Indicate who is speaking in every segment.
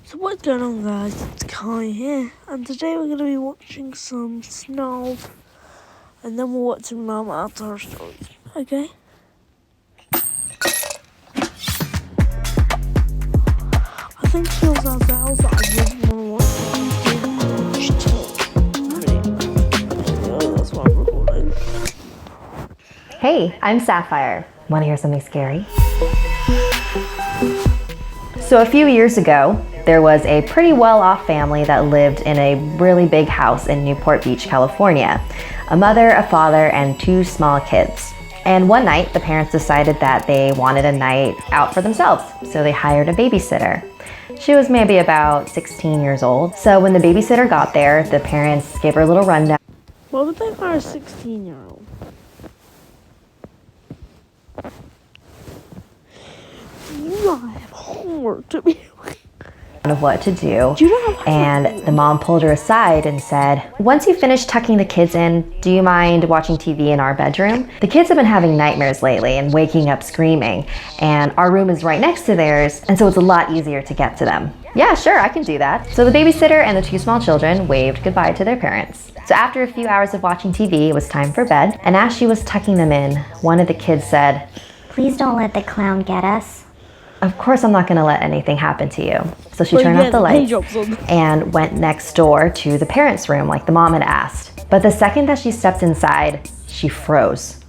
Speaker 1: So what's going on, guys? It's Kai here, and today we're going to be watching some Snow, and then we'll watch some Mama Outdoor Stories, okay? I think Chills ourselves that I really want to watch video. That's why I'm recording.
Speaker 2: Hey, I'm Sapphire. Want to hear something scary? So a few years ago, there was a pretty well-off family that lived in a really big house in Newport Beach, California. A mother, a father, and two small kids. And one night, the parents decided that they wanted a night out for themselves, so they hired a babysitter. She was maybe about 16 years old. So when the babysitter got there, the parents gave her a little rundown.
Speaker 1: Why would they hire a 16-year-old? You have homework to be
Speaker 2: of what to do, and the mom pulled her aside and said, once you finish tucking the kids in, do you mind watching TV in our bedroom? The kids have been having nightmares lately and waking up screaming, and our room is right next to theirs, and so it's a lot easier to get to them. Yeah, sure, I can do that. So the babysitter and the two small children waved goodbye to their parents. So after a few hours of watching TV, it was time for bed, and as she was tucking them in, one of the kids said,
Speaker 3: "Please don't let the clown get us."
Speaker 2: Of course I'm not going to let anything happen to you. So she turned off the lights and went next door to the parents' room like the mom had asked. But the second that she stepped inside, she froze.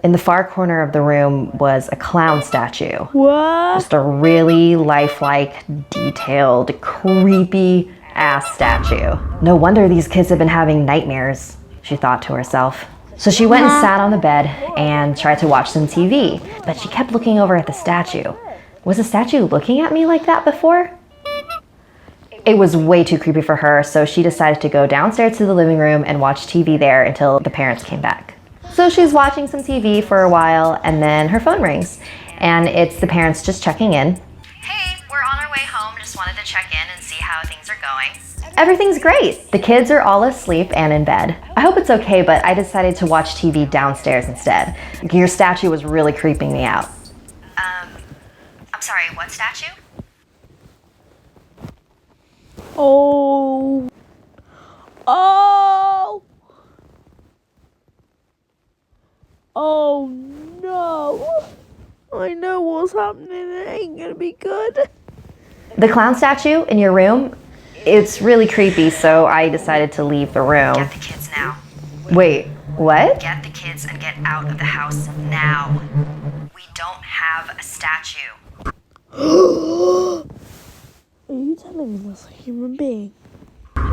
Speaker 2: In the far corner of the room was a clown statue.
Speaker 1: What?
Speaker 2: Just a really lifelike, detailed, creepy ass statue. No wonder these kids have been having nightmares, she thought to herself. So she went and sat on the bed and tried to watch some TV, but she kept looking over at the statue. Was the statue looking at me like that before? It was way too creepy for her, so she decided to go downstairs to the living room and watch TV there until the parents came back. So she's watching some TV for a while, and then her phone rings, and it's the parents just checking in.
Speaker 4: Hey, we're on our way home. Just wanted to check in and see how things are going.
Speaker 2: Everything's great. The kids are all asleep and in bed. I hope it's okay, but I decided to watch TV downstairs instead. Your statue was really creeping me out.
Speaker 4: I'm sorry, what statue?
Speaker 1: Oh. Oh. Oh no. I know what's happening. It ain't gonna be good.
Speaker 2: The clown statue in your room, it's really creepy, so I decided to leave the room.
Speaker 4: Get the kids now.
Speaker 2: Wait, what?
Speaker 4: Get the kids and get out of the house now. We don't have a statue.
Speaker 1: Are you telling me that's a human being?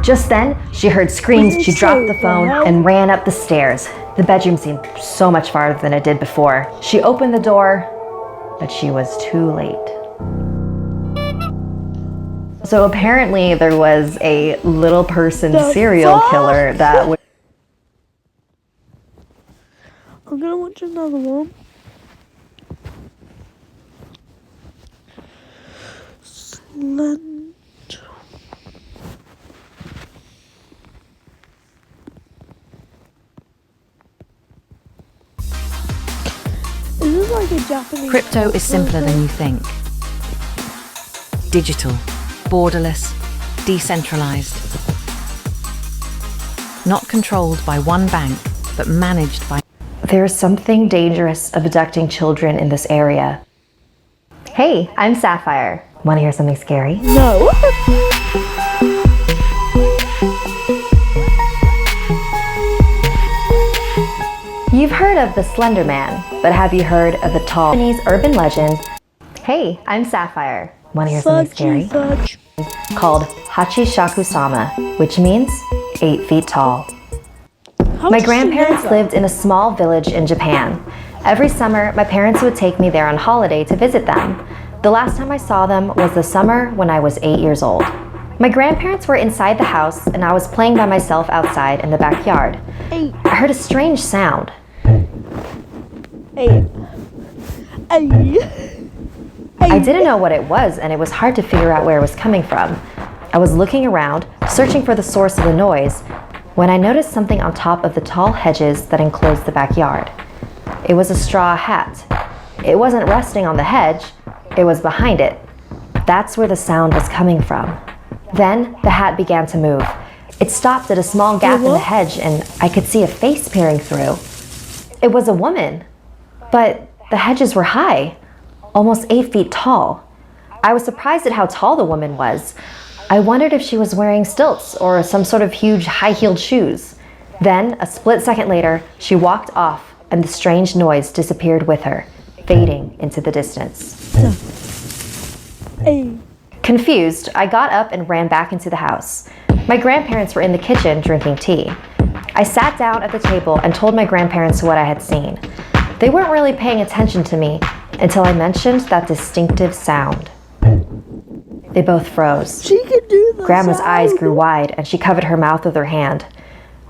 Speaker 2: Just then, she heard screams. She dropped the phone and ran up the stairs. The bedroom seemed so much farther than it did before. She opened the door, but she was too late. So apparently there was a little person serial killer that would...
Speaker 1: I'm gonna watch another one. Is this like a Japanese?
Speaker 5: Crypto is simpler than you think. Digital, borderless, decentralized. Not controlled by one bank, but managed by...
Speaker 2: There's something dangerous abducting children in this area. Hey, I'm Sapphire. Want to hear something scary?
Speaker 1: No.
Speaker 2: You've heard of the Slender Man, but have you heard of the tall Japanese urban legend? Hey, I'm Sapphire. Want to hear something scary? Called Hachishaku-sama, which means 8 feet tall. My grandparents lived in a small village in Japan. Every summer, my parents would take me there on holiday to visit them. The last time I saw them was the summer when I was 8 years old. My grandparents were inside the house and I was playing by myself outside in the backyard. I heard a strange sound. I didn't know what it was, and it was hard to figure out where it was coming from. I was looking around, searching for the source of the noise, when I noticed something on top of the tall hedges that enclosed the backyard. It was a straw hat. It wasn't resting on the hedge, it was behind it. That's where the sound was coming from. Then the hat began to move. It stopped at a small gap in the hedge and I could see a face peering through. It was a woman, but the hedges were high, almost 8 feet tall. I was surprised at how tall the woman was. I wondered if she was wearing stilts or some sort of huge high-heeled shoes. Then, a split second later, she walked off and the strange noise disappeared with her, fading into the distance.
Speaker 1: Hey.
Speaker 2: Confused, I got up and ran back into the house. My grandparents were in the kitchen drinking tea. I sat down at the table and told my grandparents what I had seen. They weren't really paying attention to me until I mentioned that distinctive sound. They both froze.
Speaker 1: She can do that.
Speaker 2: Grandma's eyes grew wide and she covered her mouth with her hand.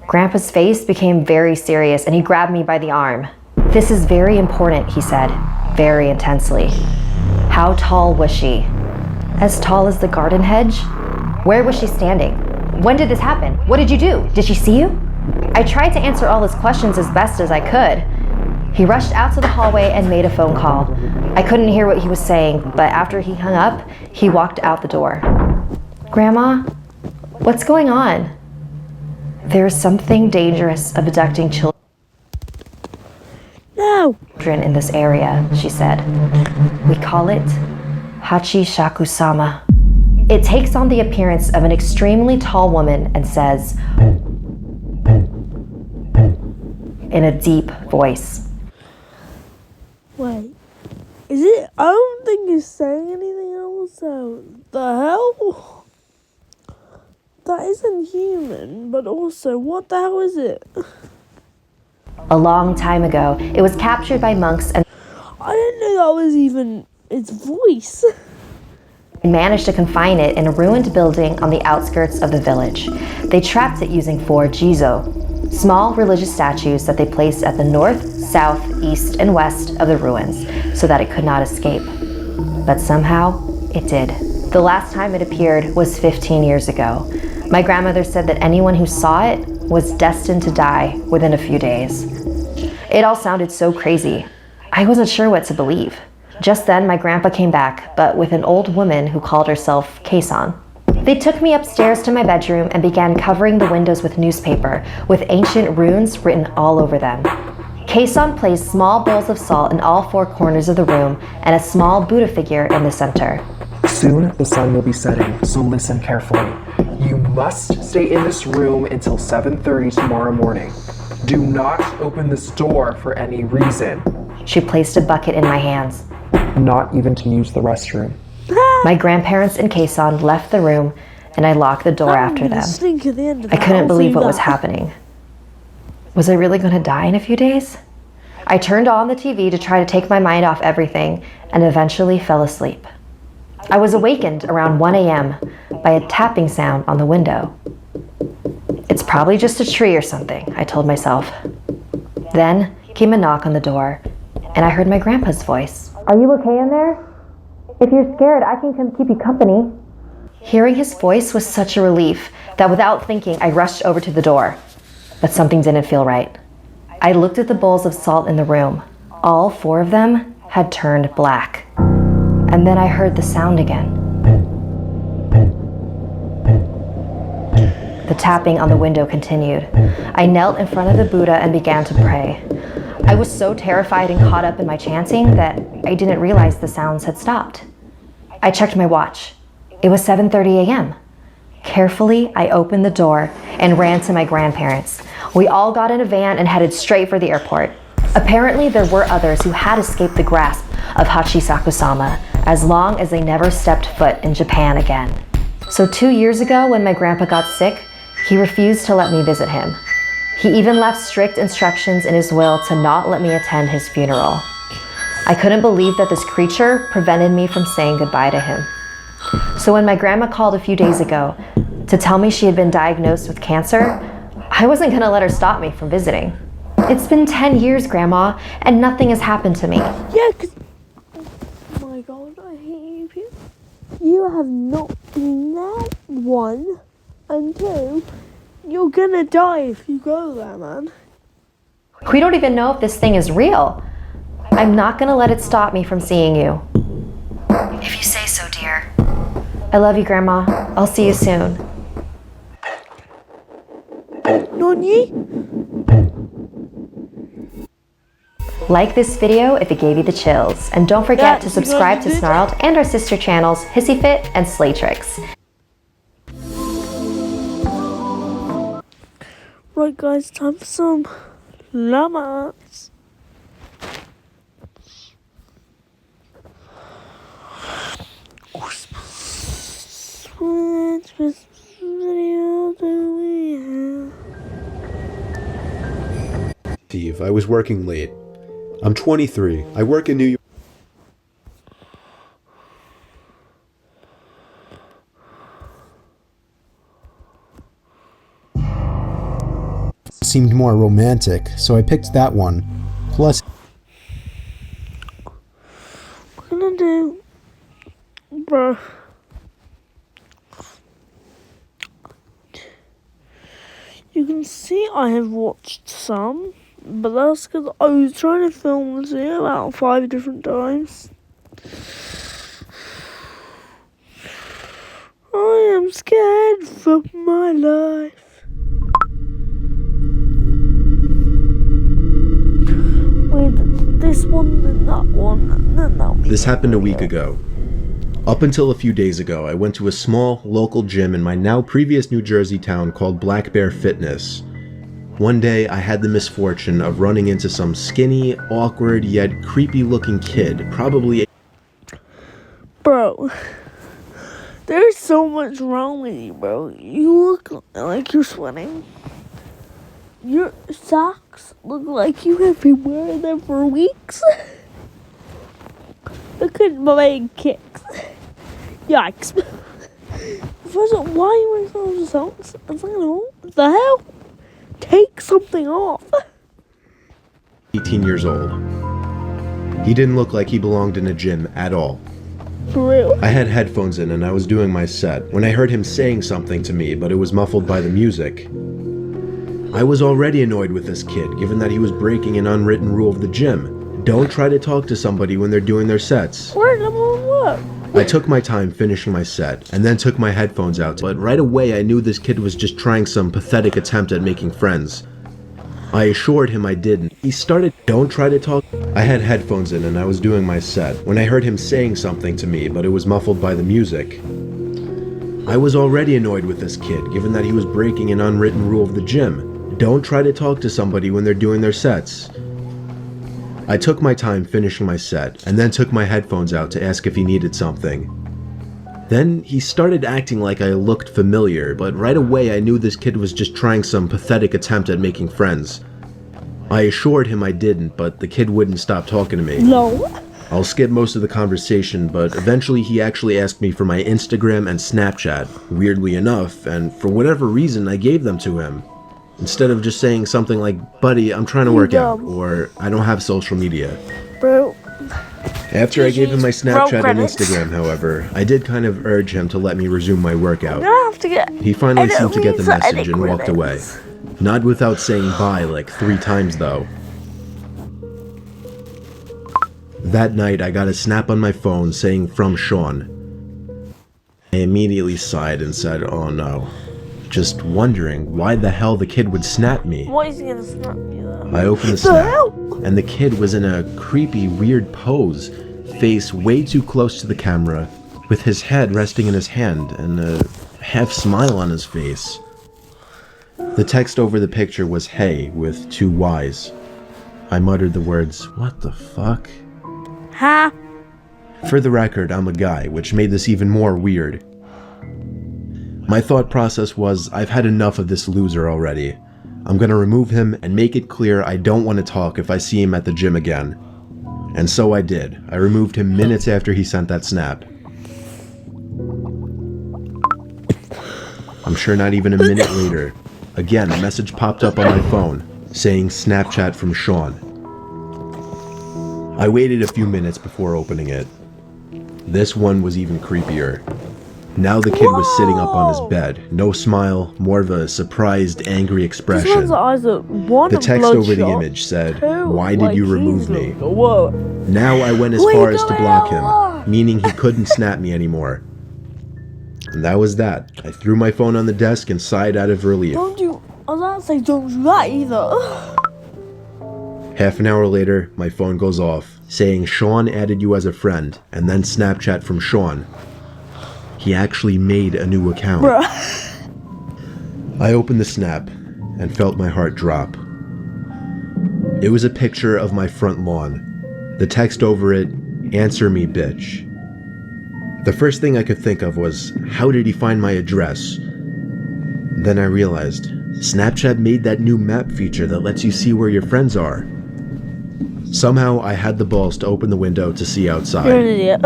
Speaker 2: Grandpa's face became very serious and he grabbed me by the arm. "This is very important," he said, very intensely. "How tall was she?" "As tall as the garden hedge." "Where was she standing? When did this happen? What did you do? Did she see you?" I tried to answer all his questions as best as I could. He rushed out to the hallway and made a phone call. I couldn't hear what he was saying, but after he hung up, he walked out the door. "Grandma, what's going on?" "There's something dangerous abducting children
Speaker 1: No.
Speaker 2: in this area," she said. "We call it Hachishaku-sama. It takes on the appearance of an extremely tall woman and says, in a deep voice."
Speaker 1: Wait. Is it? I don't think it's saying anything else. The hell? That isn't human, but also, what the hell is it?
Speaker 2: A long time ago, it was captured by monks and
Speaker 1: I didn't know that was even its voice.
Speaker 2: managed to confine it in a ruined building on the outskirts of the village. They trapped it using 4 jizo, small religious statues that they placed at the north, south, east, and west of the ruins so that it could not escape. But somehow, it did. The last time it appeared was 15 years ago. My grandmother said that anyone who saw it was destined to die within a few days. It all sounded so crazy. I wasn't sure what to believe. Just then, my grandpa came back, but with an old woman who called herself Keisan. They took me upstairs to my bedroom and began covering the windows with newspaper, with ancient runes written all over them. Keisan placed small bowls of salt in all 4 corners of the room and a small Buddha figure in the center.
Speaker 6: "Soon the sun will be setting, so listen carefully. You must stay in this room until 7:30 tomorrow morning. Do not open this door for any reason.
Speaker 2: She placed a bucket in my hands.
Speaker 6: Not even to use the restroom."
Speaker 2: My grandparents and Keisan left the room and I locked the door after them.
Speaker 1: Stink at the end of
Speaker 2: I
Speaker 1: that,
Speaker 2: couldn't
Speaker 1: I'll
Speaker 2: believe
Speaker 1: see
Speaker 2: what was
Speaker 1: that.
Speaker 2: happening. Was I really going to die in a few days? I turned on the TV to try to take my mind off everything and eventually fell asleep. I was awakened around 1 a.m. by a tapping sound on the window. "It's probably just a tree or something," I told myself. Then came a knock on the door and I heard my grandpa's voice. "Are you okay in there? If you're scared, I can come keep you company." Hearing his voice was such a relief that without thinking, I rushed over to the door. But something didn't feel right. I looked at the bowls of salt in the room. All 4 of them had turned black. And then I heard the sound again. The tapping on the window continued. I knelt in front of the Buddha and began to pray. I was so terrified and caught up in my chanting that I didn't realize the sounds had stopped. I checked my watch. It was 7:30 a.m. Carefully, I opened the door and ran to my grandparents. We all got in a van and headed straight for the airport. Apparently, there were others who had escaped the grasp of Hachishaku-sama as long as they never stepped foot in Japan again. So 2 years ago, when my grandpa got sick, he refused to let me visit him. He even left strict instructions in his will to not let me attend his funeral. I couldn't believe that this creature prevented me from saying goodbye to him. So when my grandma called a few days ago to tell me she had been diagnosed with cancer, I wasn't gonna let her stop me from visiting. It's been 10 years, Grandma, and nothing has happened to me.
Speaker 1: Yeah, 'cause... Oh my god, I hate you. You have not been there, 1, and 2. You're gonna die if you go there, man.
Speaker 2: We don't even know if this thing is real. I'm not gonna let it stop me from seeing you.
Speaker 4: If you say so, dear.
Speaker 2: I love you, Grandma. I'll see you soon.
Speaker 1: Nani?
Speaker 2: Like this video if it gave you the chills. And don't forget to subscribe to Snarled and our sister channels, Hissy Fit and Slay Tricks.
Speaker 1: Right guys, time for some llamas. Which video do we have?
Speaker 7: Steve, I was working late. I'm 23. I work in New York. Seemed more romantic, so I picked that one. Plus,
Speaker 1: What can I do? Bruh. You can see I have watched some, but that's because I was trying to film this video about 5 different times. I am scared for my life. With this one, then that one, and then that one.
Speaker 7: this happened a week ago. Up until a few days ago, I went to a small, local gym in my now previous New Jersey town called Black Bear Fitness. One day, I had the misfortune of running into some skinny, awkward, yet creepy-looking kid, probably
Speaker 1: Bro, there's so much wrong with you, bro. You look like you're sweating. Your socks look like you have been wearing them for weeks. Look at my leg kicks. Yikes. First of all, why are you wearing those socks? And second of all, what the hell? Take something off.
Speaker 7: 18 years old. He didn't look like he belonged in a gym at all.
Speaker 1: For real.
Speaker 7: I had headphones in and I was doing my set when I heard him saying something to me, but it was muffled by the music. I was already annoyed with this kid, given that he was breaking an unwritten rule of the gym. Don't try to talk to somebody when they're doing their sets.
Speaker 1: Where am on what?
Speaker 7: I took my time finishing my set, and then took my headphones out, but right away I knew this kid was just trying some pathetic attempt at making friends. I assured him I didn't. He started, don't try to talk. I had headphones in and I was doing my set when I heard him saying something to me, but it was muffled by the music. I was already annoyed with this kid, given that he was breaking an unwritten rule of the gym. Don't try to talk to somebody when they're doing their sets. I took my time finishing my set, and then took my headphones out to ask if he needed something. Then he started acting like I looked familiar, but right away I knew this kid was just trying some pathetic attempt at making friends. I assured him I didn't, but the kid wouldn't stop talking to me.
Speaker 1: No.
Speaker 7: I'll skip most of the conversation, but eventually he actually asked me for my Instagram and Snapchat, weirdly enough, and for whatever reason I gave them to him. Instead of just saying something like, buddy, I'm trying to work out, or I don't have social media.
Speaker 1: Bro.
Speaker 7: After I gave him my Snapchat and
Speaker 1: credits.
Speaker 7: Instagram, however, I did kind of urge him to let me resume my workout.
Speaker 1: I'm gonna have to get.
Speaker 7: He finally
Speaker 1: edit
Speaker 7: seemed to get the
Speaker 1: these edit
Speaker 7: message and walked away.
Speaker 1: credits.
Speaker 7: Not without saying bye like 3 times though. That night I got a snap on my phone saying from Sean. I immediately sighed and said, oh no. Just wondering why the hell the kid would snap me.
Speaker 1: Why is he gonna snap me though?
Speaker 7: I opened the snap, and the kid was in a creepy, weird pose, face way too close to the camera, with his head resting in his hand and a half smile on his face. The text over the picture was hey with 2 Y's. I muttered the words, what the fuck?
Speaker 1: Ha!
Speaker 7: For the record, I'm a guy, which made this even more weird. My thought process was, I've had enough of this loser already. I'm gonna remove him and make it clear I don't want to talk if I see him at the gym again. And so I did. I removed him minutes after he sent that snap. I'm sure not even a minute later, again a message popped up on my phone, saying Snapchat from Sean. I waited a few minutes before opening it. This one was even creepier. Now the kid was sitting up on his bed, no smile, more of a surprised, angry
Speaker 1: This
Speaker 7: expression.
Speaker 1: one's eyes are one
Speaker 7: The text over the
Speaker 1: bloodshot,
Speaker 7: image said,
Speaker 1: 2
Speaker 7: why did
Speaker 1: like
Speaker 7: you remove
Speaker 1: he's
Speaker 7: me?
Speaker 1: looking- Whoa.
Speaker 7: Now I went as
Speaker 1: Wait,
Speaker 7: far as
Speaker 1: go
Speaker 7: to block
Speaker 1: out.
Speaker 7: him, meaning he couldn't snap me anymore. And that was that. I threw my phone on the desk and sighed out of relief.
Speaker 1: Don't you... I was about to say don't do that either.
Speaker 7: Half an hour later, my phone goes off, saying Sean added you as a friend, and then Snapchat from Sean. He actually made a new account.
Speaker 1: Bruh.
Speaker 7: I opened the snap and felt my heart drop. It was a picture of my front lawn. The text over it, "Answer me, bitch." The first thing I could think of was, how did he find my address? Then I realized, Snapchat made that new map feature that lets you see where your friends are. Somehow I had the balls to open the window to see outside.
Speaker 1: You're an idiot.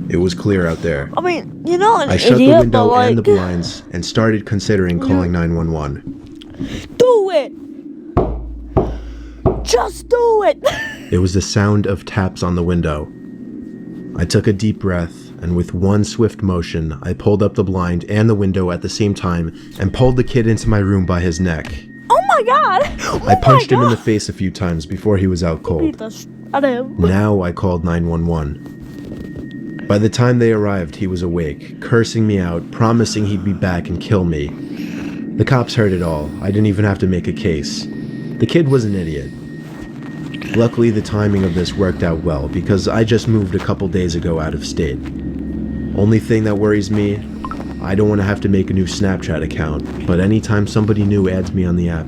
Speaker 7: It was clear out there.
Speaker 1: I mean, you're not an
Speaker 7: I
Speaker 1: idiot,
Speaker 7: shut the window
Speaker 1: but like...
Speaker 7: and the blinds and started considering calling 911.
Speaker 1: Do it! Just do it!
Speaker 7: It was the sound of taps on the window. I took a deep breath, and with one swift motion, I pulled up the blind and the window at the same time and pulled the kid into my room by his neck.
Speaker 1: Oh my god!
Speaker 7: I punched him in the face a few times before he was out cold.
Speaker 1: Beat the sh- out of him.
Speaker 7: Now I called 911. By the time they arrived, he was awake, cursing me out, promising he'd be back and kill me. The cops heard it all. I didn't even have to make a case. The kid was an idiot. Luckily, the timing of this worked out well because I just moved a couple days ago out of state. Only thing that worries me, I don't want to have to make a new Snapchat account, but anytime somebody new adds me on the app,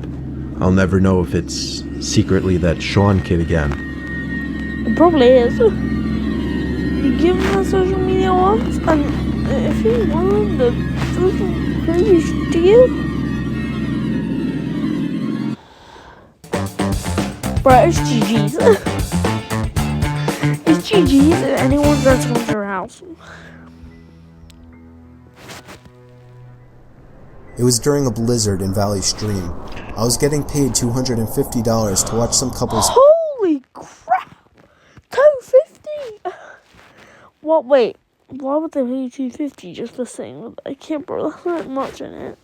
Speaker 7: I'll never know if it's secretly that Sean kid again.
Speaker 1: It probably is. You give him the social media once, and if he wanted to do some crazy shit to you, bro, it's GG's. It's GG's if anyone does come to your house.
Speaker 8: It was during a blizzard in Valley Stream. I was getting paid $250 to watch some couples.
Speaker 1: Holy crap! $250. What? Wait. Why would they pay you $250 just for sitting with a kid, bro? That's not much in it.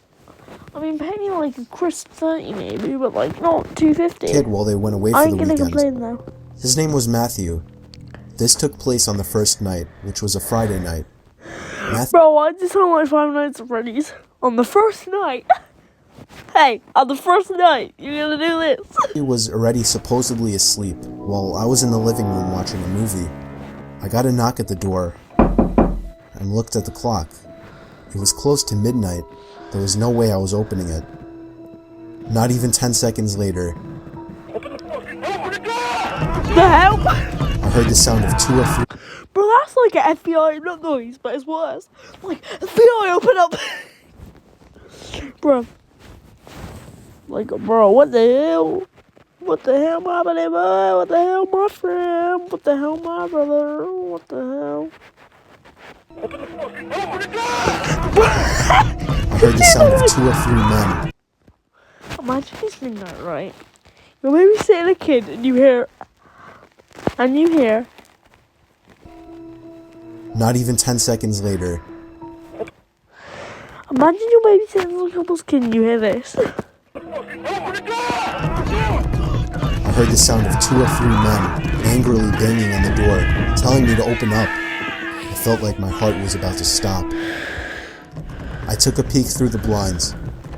Speaker 1: I mean, pay me like a crisp 30 maybe, but like not $250.
Speaker 8: Kid while they went away
Speaker 1: I
Speaker 8: for
Speaker 1: ain't
Speaker 8: the
Speaker 1: gonna
Speaker 8: weekend.
Speaker 1: complain though.
Speaker 8: His name was Matthew. This took place on the first night, which was a Friday night.
Speaker 1: Bro, why did you sound like Five Nights at Freddy's? On the first night? Hey, on the first night, you're gonna do this?
Speaker 8: He was already supposedly asleep while I was in the living room watching a movie. I got a knock at the door and looked at the clock. It was close to midnight. There was no way I was opening it. Not even 10 seconds later,
Speaker 1: The hell?
Speaker 8: I heard the sound of 2 or 3
Speaker 1: Bro, that's like an FBI not noise, but it's worse. Like, FBI open up. Bro. Like, bro, what the hell? What the hell, my buddy boy? What the hell, my friend? What the hell, my brother? What the hell?
Speaker 8: I heard the sound of 2 or 3 men.
Speaker 1: Imagine this midnight, right? You're babysitting a kid and you hear...
Speaker 8: Not even 10 seconds later,
Speaker 1: Imagine you're babysitting a couple's kid and you hear this.
Speaker 8: I heard the sound of 2 or 3 men angrily banging on the door, telling me to open up. I felt like my heart was about to stop. I took a peek through the blinds,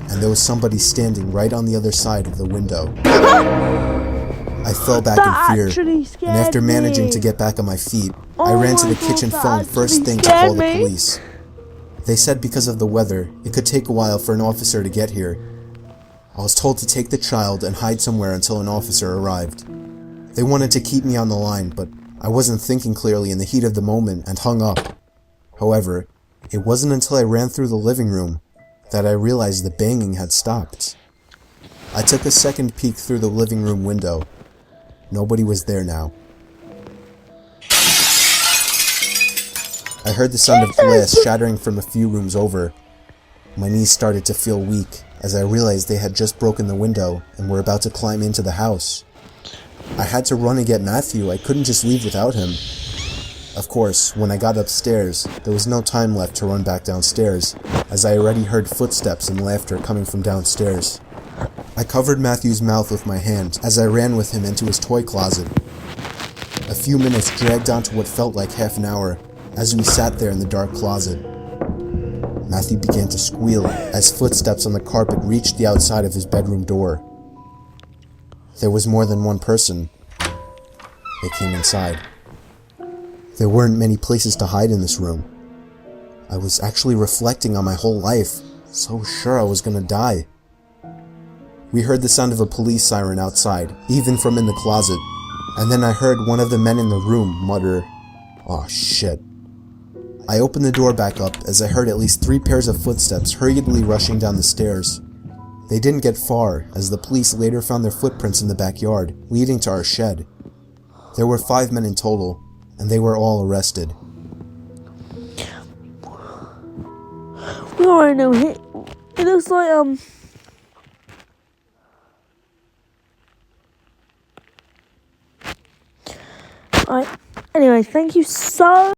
Speaker 8: and there was somebody standing right on the other side of the window. I fell back
Speaker 1: That
Speaker 8: in fear,
Speaker 1: actually scared
Speaker 8: and after managing
Speaker 1: me.
Speaker 8: to get back on my feet, I
Speaker 1: Oh
Speaker 8: ran to
Speaker 1: my
Speaker 8: the kitchen
Speaker 1: God,
Speaker 8: phone
Speaker 1: that
Speaker 8: first
Speaker 1: actually
Speaker 8: thing to call
Speaker 1: scared
Speaker 8: the
Speaker 1: me.
Speaker 8: police. They said because of the weather, it could take a while for an officer to get here. I was told to take the child and hide somewhere until an officer arrived. They wanted to keep me on the line, but I wasn't thinking clearly in the heat of the moment and hung up. However, it wasn't until I ran through the living room that I realized the banging had stopped. I took a second peek through the living room window. Nobody was there now. I heard the sound of glass shattering from a few rooms over. My knees started to feel weak as I realized they had just broken the window and were about to climb into the house. I had to run and get Matthew. I couldn't just leave without him. Of course, when I got upstairs, there was no time left to run back downstairs, as I already heard footsteps and laughter coming from downstairs. I covered Matthew's mouth with my hand as I ran with him into his toy closet. A few minutes dragged on to what felt like half an hour as we sat there in the dark closet. Matthew began to squeal as footsteps on the carpet reached the outside of his bedroom door. There was more than one person that came inside. There weren't many places to hide in this room. I was actually reflecting on my whole life, so sure I was gonna die. We heard the sound of a police siren outside, even from in the closet, and then I heard one of the men in the room mutter, "Oh shit." I opened the door back up as I heard at least 3 pairs of footsteps hurriedly rushing down the stairs. They didn't get far, as the police later found their footprints in the backyard, leading to our shed. There were 5 men in total, and they were all arrested.
Speaker 1: We already know it. It looks like, Alright. Anyway, thank you so